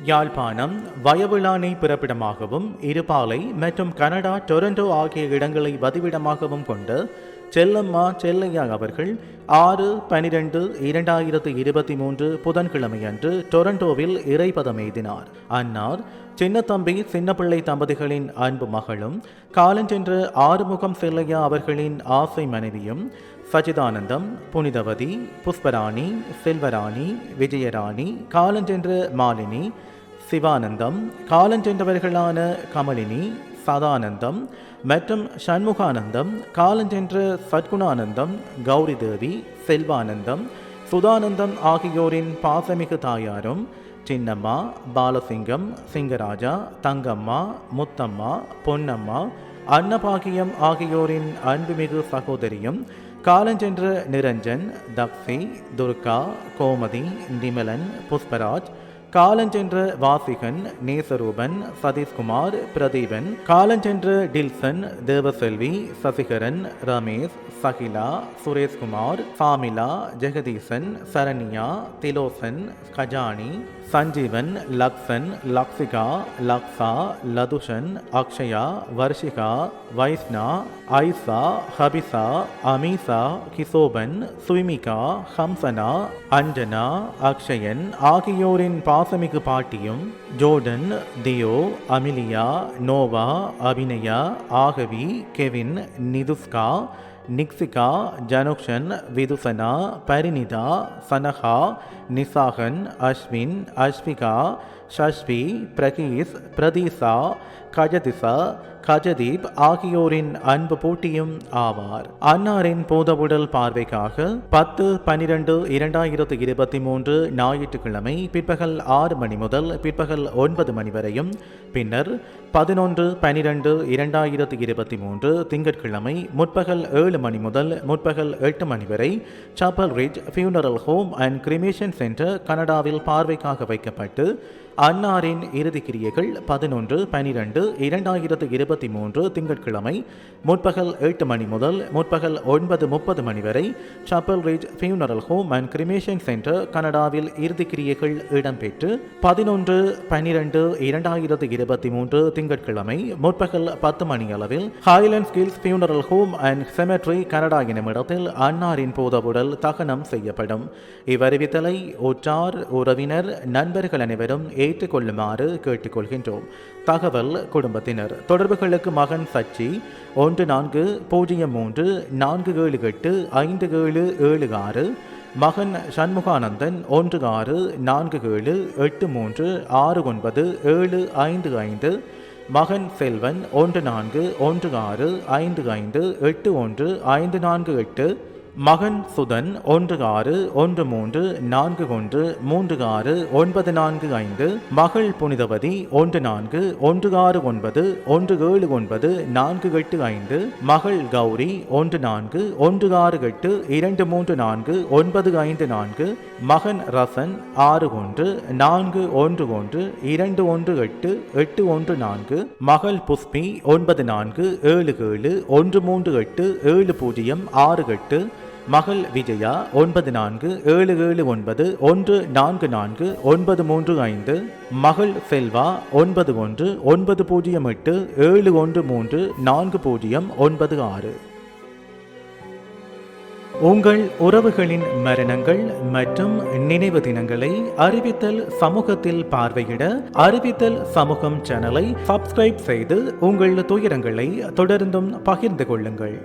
யாழ்ப்பாணம் வயவிளானை பிறப்பிடமாகவும் இருபாலை மற்றும் Canada Toronto ஆகிய இடங்களை வதிவிடமாகவும் கொண்டு செல்லம்மா செல்லையா அவர்கள் 6/12/2023 புதன்கிழமையன்று டொரண்டோவில் இறைபதம் எய்தினார். அன்னார் சின்னத்தம்பி சின்னப்பிள்ளை தம்பதிகளின் அன்பு மகளும் காலஞ்சென்ற ஆறுமுகம் செல்லையா அவர்களின் ஆசை மனைவியும் சச்சிதானந்தம், புனிதவதி, புஷ்பராணி, செல்வராணி, விஜயராணி, காலஞ்சென்ற மாலினி, சிவானந்தம், காலஞ்சென்றவர்களான கமலினி, சதானந்தம் மற்றும் சண்முகானந்தம், காலஞ்சென்ற சத்குணானந்தம், கௌரி தேவி, செல்வானந்தம், சுதானந்தம் ஆகியோரின் பாசமிகு தாயாரும் சின்னம்மா, பாலசிங்கம், சிங்கராஜா, தங்கம்மா, முத்தம்மா, பொன்னம்மா, அன்னபாகியம் ஆகியோரின் அன்புமிகு சகோதரியும் காலஞ்சென்ற நிரஞ்சன், தக்ஷி, துர்கா, கோமதி, நிமலன், புஷ்பராஜ், காலஞ்சென்ற வாசிகன், நேசரூபன், சதீஷ்குமார், பிரதீபன், காலஞ்சென்ற டில்சன், தேவசெல்வி, சசிகரன், ரமேஷ், சகிலா, சுரேஷ்குமார், சாமிலா, ஜெகதீசன், சரண்யா, திலோசன், கஜானி, சஞ்சீவன், லக்ஷன், லக்ஷிகா, லக்ஷா, லதுஷன், அக்ஷயா, வர்ஷிகா, வைஷ்ணா, ஐசா, ஹபிசா, அமீசா, கிசோபன், சுமிகா, ஹம்சனா, அஞ்சனா, அக்ஷயன் ஆகியோரின் பாசமிகு பாட்டியும் ஜோர்டன், தியோ, அமிலியா, நோவா, அபிநயா, ஆகவி, கெவின், நிதுஸ்கா, நிக்சிகா, ஜனுக்ஷன், விதுசனா, பரினிதா, சனஹா, நிசாகன், அஸ்வின், அஸ்விகா, ஷஷ்வி, பிரகீஸ், பிரதீசா, கஜதிசா, கஜதீப் ஆகியோரின் அன்பு போட்டியும் ஆவார். அன்னாரின் பூதவுடல் பார்வைக்காக 10/12/2023 ஞாயிற்றுக்கிழமை பிற்பகல் 6 மணி முதல் பிற்பகல் 9 மணி வரையும், பின்னர் 11/12/2023 திங்கட்கிழமை முற்பகல் 7 மணி முதல் முற்பகல் 8 மணி வரை Chappell ridge funeral home and cremation centre கனடாவில் பார்வைக்காக வைக்கப்பட்டு அன்னாரின் இறுதிக் கிரியைகள் 11/12/2023 திங்கட்கிழமை முற்பகல் 8 மணி முதல் முற்பகல் 9:30 மணி வரை Chappell ridge funeral home and cremation centre கனடாவில் இறுதிக் கிரியைகள் இடம்பெற்று 11/12/2023 திங்கட்கிழமை முற்பகல் 10 மணி அளவில் Highlands Hills funeral home and cemetery Canada என்னுமிடத்தில் அன்னாரின் பூதவுடல் தகனம் செய்யப்படும். இவ்வறிவித்தலை உற்றார், உறவினர், நண்பர்கள் அனைவரும் ஏற்றுக்கொள்ளுமாறு கேட்டுக்கொள்கின்றோம். தகவல் குடும்பத்தினர். தொடர்புகளுக்கு மகன் சச்சி 140304785776, மகன் சண்முகானந்தன் 1647836975, மகன் செல்வன் 141655815448, மகன் சுதன் 161341369445, மகள் புனிதவதி 1416917948, மகள் கௌரி 1416823495, மகன் ரசன் 6141212814, மகள் புஷ்பி 9477138768, மகள் விஜயா 9477914495, மகள் செல்வா 919087134096. உங்கள் உறவுகளின் மரணங்கள் மற்றும் நினைவு தினங்களை அறிவித்தல் சமூகத்தில் பார்வையிட அறிவித்தல் சமூகம் சேனலை சப்ஸ்கிரைப் செய்து உங்கள் துயரங்களை தொடர்ந்தும் பகிர்ந்து கொள்ளுங்கள்.